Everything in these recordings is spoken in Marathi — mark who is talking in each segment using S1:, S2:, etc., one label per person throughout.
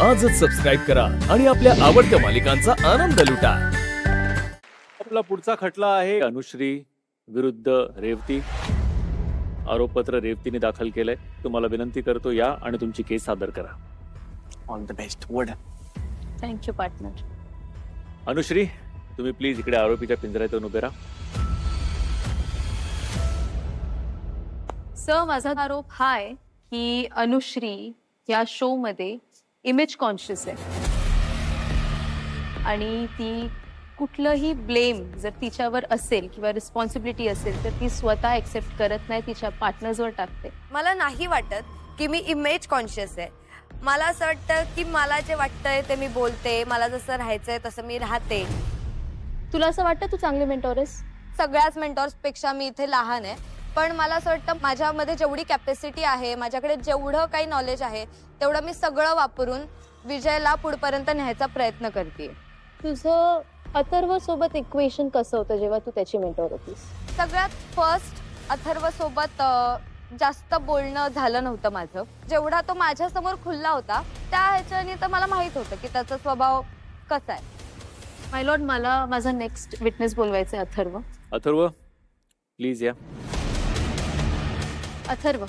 S1: आजच सबस्क्राईब करा आणि आपल्या आवडत्या मालिकांचा आनंद लुटा। आपला पुढचा खटला आहे अनुश्री विरुद्ध रेवती। आरोपपत्र रेवतीने दाखल केलंय। तुम्हाला विनंती करतो या आणि तुमची केस सादर करा।
S2: ऑल द बेस्ट वड।
S3: Thank you partner.
S1: अनुश्री तुम्ही प्लीज इकडे आरोपीच्या पिंजऱ्यात येऊन उभे राहा।
S3: सर माझा आरोप हा आहे की अनुश्री या शो मध्ये इमेज कॉन्शियस आहे आणि ती कुठलंही ब्लेम जर तिच्यावर असेल किंवा रिस्पॉन्सिबिलिटी असेल तर ती स्वतः एक्सेप्ट करत नाही, तिच्या पार्टनर्सवर टाकते।
S4: मला नाही वाटत की मी इमेज कॉन्शियस आहे। मला असं वाटतं की मला जे वाटतंय ते मी बोलते, मला जसं राहायचंय तसं मी राहते।
S3: तुला असं वाटतं तू चांगली मेंटॉर आहेस?
S4: सगळ्याच मेंटॉर्स पेक्षा मी इथे लहान आहे, पण मला असं वाटतं माझ्यामध्ये जेवढी कॅपॅसिटी आहे, माझ्याकडे जेवढं काही नॉलेज आहे तेवढं मी सगळं वापरून विजयला पुढपर्यंत न्यायचा प्रयत्न करते।
S3: तुझं अथर्व सोबत इक्वेशन कसं होतं जेव्हा तू त्याची मेंटॉर होतीस?
S4: सगळ्यात फर्स्ट अथर्व सोबत जास्त बोलणं झालं नव्हतं माझं। जेवढा तो माझ्या समोर खुल्ला होता त्या ह्याच्याने तर मला माहित होतं की त्याचा स्वभाव कसा आहे।
S3: माय लॉर्ड, मला माझा नेक्स्ट विटनेस बोलवायचा आहे अथर्व।
S1: अथर्व प्लीज या।
S3: अथर्व,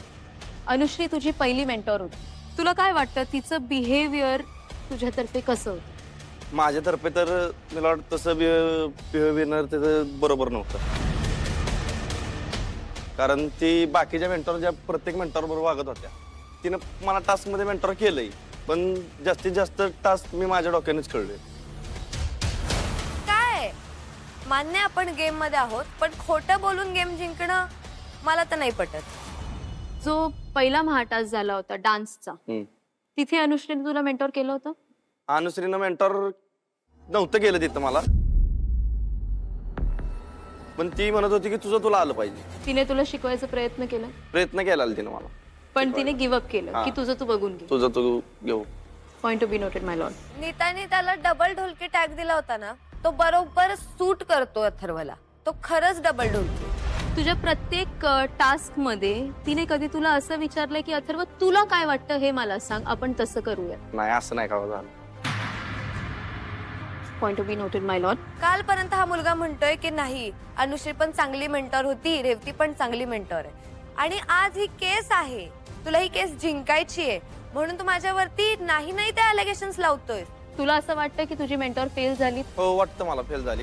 S3: अनुश्री तुझी पहिली मेंटॉर होती, तुला काय वाटतं तिचं बिहेवियर तुझ्यातर्फे कसं होतं?
S2: माझ्यातर्फे तर मला वाटतं तसं बिहेवियर त्याचं बरोबर नव्हतं, कारण ती बाकीच्या मेंटॉर ज्या प्रत्येक मेंटॉर बरोबर वागत होत्या, तिनं मला टास्क मध्ये मेंटॉर केलंय, पण जास्तीत जास्त टास्क मी माझ्या डोक्यानेच खेळले।
S4: काय मान्य आपण गेम मध्ये आहोत, पण खोटं बोलून गेम जिंकणं मला तर नाही पटत।
S3: जो पहिला महाटास झाला होता डान्सचा, तिथे अनुश्रीने तुला मेंटॉर केलं होतं?
S2: अनुश्रीनं मेंटॉर नव्हतं केलं तिथं मला, पण ती म्हणत होती की तुझं तुला आलं पाहिजे।
S3: तिने तुला शिकवायचा प्रयत्न केला?
S2: प्रयत्न केला तिने मला,
S3: पण तिने गिव्ह अप केलं की तुझं तू बघून घे।
S2: तुझं तू घेऊ।
S3: Point to be noted my lord.
S4: नीताने त्याला डबल ढोलकी टॅग दिला होता ना, तो बरोबर सूट करतो अथर्वला, तो खरंच डबल ढोलकी।
S3: तुझ्या प्रत्येक टास्क मध्ये तिने कधी तुला असं विचारलंय की अथर्व तुला काय वाटतं हे मला सांग, आपण तसं करूया?
S2: नाही, असं नाही का झालं।
S3: Point to be noted my Lord.
S4: कालपर्यंत हा मुलगा म्हणतोय की नाही अनुश्री पण चांगली मेंटॉर होती, रेवती पण चांगली मेंटॉर आहे, आणि आज ही केस आहे, तुला ही केस जिंकायची आहे म्हणून तू माझ्यावरती नाही नाही ते अलिगेशन्स लावतोय।
S3: तुला असं वाटतं की तुझी मेंटॉर फेल झाली?
S2: हो वाटतं मला फेल झाली।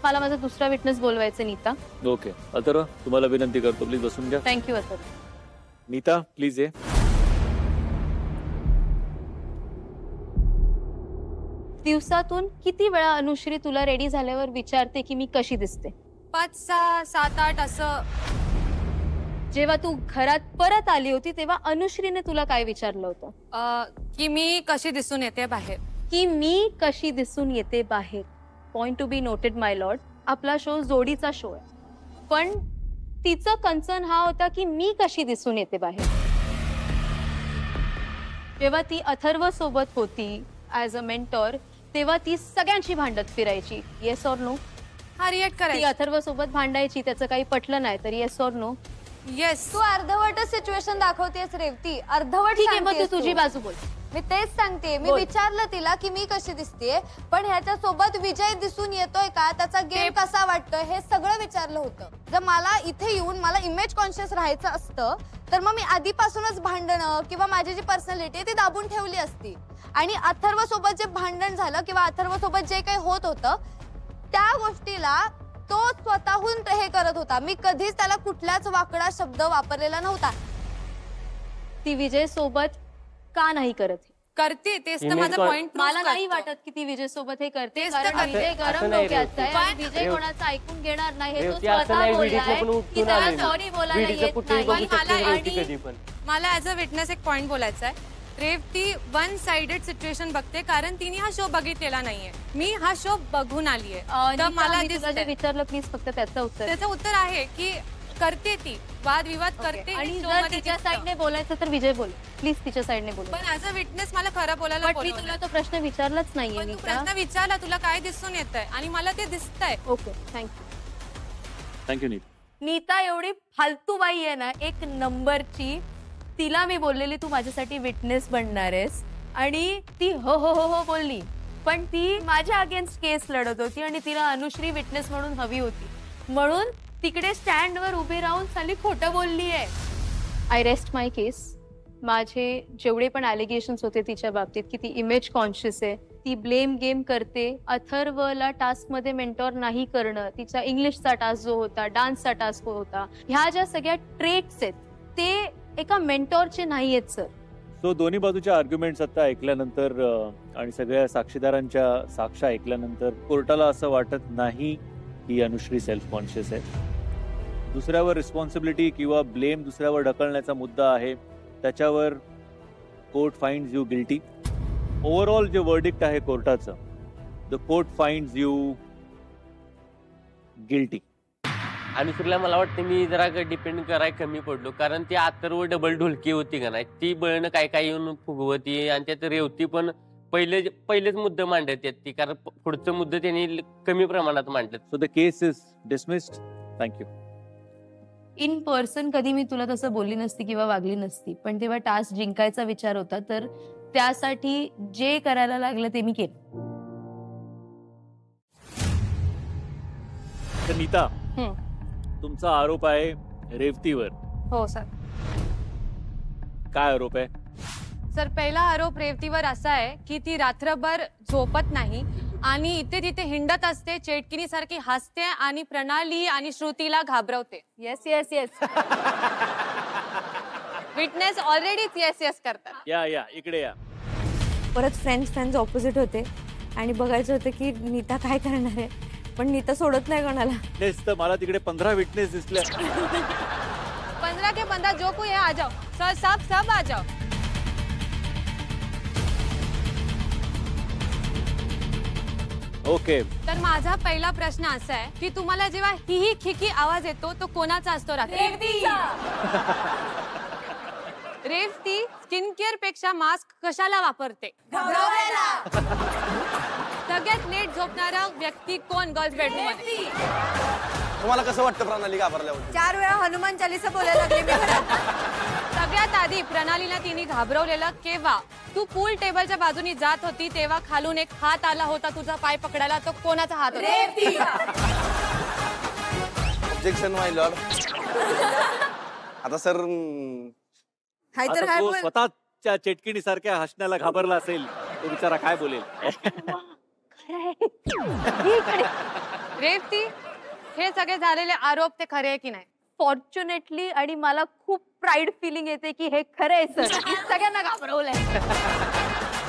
S3: मला माझा दुसरा विटनेस बोलवायचा नीता।
S1: ओके अथर्व, तुम्हाला विनंती करतो प्लीज बसून घ्या।
S3: थँक्यू अथर्व।
S1: नीता प्लीज ये।
S3: दिवसातून किती वेळा अनुश्री तुला रेडी झाल्यावर विचारते की मी कशी दिसते?
S4: 5, 6, 7, 8 असं।
S3: जेव्हा तू घरात परत आली होती तेव्हा अनुश्रीने तुला काय विचारलं होतं?
S4: की मी कशी दिसून येते बाहेर।
S3: की मी कशी दिसून येते बाहेर। Point to be noted my Lord, आपला शो जोडीचा शो आहे, पण तिचं कन्सर्न हा होता की मी कशी दिसून येते बाहेर। जेव्हा ती अथर्व सोबत होती ऍज अ मेंटॉर तेव्हा ती सगळ्यांशी भांडत फिरायची, येस ऑर नो?
S4: हा रिएक्ट
S3: ती
S4: करायची।
S3: अथर्व सोबत भांडायची, त्याचं काही पटलं नाही तर येस ऑर नो?
S4: येस। तू अर्धवट सिच्युएशन दाखवतेस रेवती, अर्धवट।
S3: ठीक आहे, मग तू तुझी बाजू बोल।
S4: मी तेच सांगते, मी
S3: बोल।
S4: विचारलं तिला की मी कशी दिसतेय, पण ह्याच्या सोबत विजय दिसून येतोय का, त्याचा गेम कसा वाटतोय, हे सगळं विचारलं होतं। जर मला इथे येऊन मला इमेज कॉन्शियस राहायचं असतं तर मग मी आधीपासूनच भांडणं किंवा माझी जी पर्सनॅलिटी आहे ती दाबून ठेवली असती, आणि अथर्व सोबत जे भांडण झालं किंवा अथर्व सोबत जे काही होत होतं त्या गोष्टीला तो स्वतःहून हे करत होता। मी कधीच त्याला कुठलाच वाकडा शब्द वापरलेला नव्हता।
S3: ती विजय सोबत का नाही करत?
S4: करते, तेच तर माझा पॉइंट।
S3: मला नाही वाटत की ती विजय सोबत हे करते, कारण विजय गरम डोक्याचा आहे आणि विजय कोणाचं ऐकून घेणार नाही, हे तो स्वतः बोललाय की त्याला सॉरी बोलायला येत नाही।
S5: मला ऍज अ विटनेस एक पॉइंट बोलायचा आहे, रेवती वन साइडेड सिच्युएशन बघते, कारण तिने हा शो बघितलेला नाहीये, मी हा शो बघून आलीये, तर मला
S3: जे विचारलं प्लीज फक्त त्याचं
S5: उत्तर आहे की करते, ती वादविवाद करते,
S3: आणि जर तिच्या साइडने बोलायचं तर विजय बोल प्लीज, तिच्या साइडने बोल।
S5: पण ऍज अ विटनेस मला खरं बोलायला
S3: मी तुला तो प्रश्न विचारलाच नाहीये
S5: तू प्रश्न विचारला, तुला काय दिसून येतंय आणि मला ते दिसतंय।
S3: Okay thank you.
S1: Thank you Neeta.
S3: Neeta एवढी फालतू बाई आहे ना, एक नंबरची। तिला मी बोललेली तू माझ्यासाठी विटनेस बनणार आहेस, आणि ती हो हो हो हो बोलली, पण ती माझ्या अगेन्स्ट केस लढत होती आणि तिला अनुश्री विटनेस म्हणून हवी होती, म्हणून तिकडे स्टँडवर उभी राहून साली खोटं बोलली आहे. आय रेस्ट माय केस. माझे जेवढे पण ॲलिगेशन्स होते तिच्या बाबतीत की ती इमेज कॉन्शियस आहे, ती ब्लेम गेम करते, अथर्वला टास्कमध्ये मेंटॉर नाही करणं, तिचा इंग्लिशचा टास्क जो होता, डान्सचा टास्क होता, ह्या ज्या सगळ्या ट्रेट्स आहेत ते एका मेंटॉरचे नाही आहेत सर.
S1: सो दोन्ही बाजूच्या आर्ग्युमेंट्स आता ऐकल्यानंतर आणि सगळ्या साक्षीदारांच्या साक्ष ऐकल्यानंतर कोर्टाला असं वाटत नाही की अनुश्री सेल्फ कॉन्शियस आहे. दुसऱ्यावर रिस्पॉन्सिबिलिटी किंवा ब्लेम दुसऱ्यावर ढकलण्याचा मुद्दा आहे, त्याच्यावर court finds you guilty. Overall जे वर्डिक्ट आहे कोर्टाचं, the court finds you guilty.
S6: अनुश्रीला मला वाटतं मी जरा डिपेंड कराय कमी पडलो, कारण ती अथर्व डबल ढोलकी होती का नाही, ती बळणं काय काय येऊन फुगवती आणि त्यात रेवती पण पहिलेच मुद्दे मांडत आहेत ती, कारण पुढचं मुद्दे त्यांनी कमी प्रमाणात मांडलेत.
S1: So the case is dismissed. Thank you.
S3: In person कधी मी तुला तसं बोलली नसती किंवा वागली नसती, पण तेव्हा टास्क जिंकायचा विचार होता, तर त्यासाठी जे करायला लागलं ते मी केलं.
S1: तर नीता, तुमचा आरोप आहे रेवतीवर.
S5: हो सर.
S1: काय आरोप आहे?
S5: सर, पहिला आरोप रेवतीवर असा आहे की ती रात्रभर झोपत नाही आणि इथे तिथे हिंडत असते, चेटकिनी सारखी हसते आणि प्रणाली आणि श्रुतीला घाबरवते.
S3: Yes yes yes.
S5: विटनेस ऑलरेडीच येस येस करतात.
S1: या इकडे या.
S4: परत फ्रेंड्स ऑपोजिट होते आणि बघायचं होतं की नीता काय करणार आहे, पण नीता सोडत नाही कोणाला.
S1: विटनेस तर मला तिकडे 15 विटनेस दिसल्या.
S5: 15 के 15 जो कोई है आ जाओ सर, सब आ जाओ.
S1: ओके.
S5: तर माझा पहिला प्रश्न असा आहे की तुम्हाला जेव्हा ही खिकी आवाज येतो तो कोणाचा असतो? रेवती स्किन केअर पेक्षा मास्क कशाला वापरते? सगळ्यात लेट झोपणारा व्यक्ती कोण गर्ल्स बेडरूम मध्ये?
S2: तुम्हाला कसं वाटतं प्रणाली घाबरल्यावर?
S4: 4 वेळा हनुमान चालीसा बोलायला लागले मी घरात.
S5: सगळ्यात आधी प्रणालीला तिने घाबरवलेलं केव्हा? तू पूल टेबलच्या बाजूनी जात होती तेव्हा खालून एक हात आला होता तुझा पाय पकडायला, तो कोणाचा हात होता?
S2: ऑब्जेक्शन माय लॉर्ड. आता सर
S1: आता तो स्वतःच्या चेटकिणी सारख्या हसण्याला घाबरला असेल, तो बिचारा काय बोलेल?
S5: रेवती, हे सगळे झालेले आरोप ते खरे आहे की नाही?
S3: फॉर्च्युनेटली, आणि मला खूप प्राईड फिलिंग येते की हे खरं आहे सर. सगळ्यांना घाबरवलंय.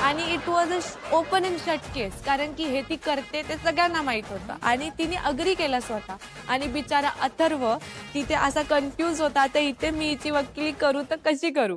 S5: आणि it was a open and shut case, कारण की हे ती करते ते सगळ्यांना माहित होतं आणि तिने अग्री केला स्वतः. आणि बिचारा अथर्व तिथे असा कन्फ्यूज होता, तर इथे मी हिची वकिली करू तर कशी करू?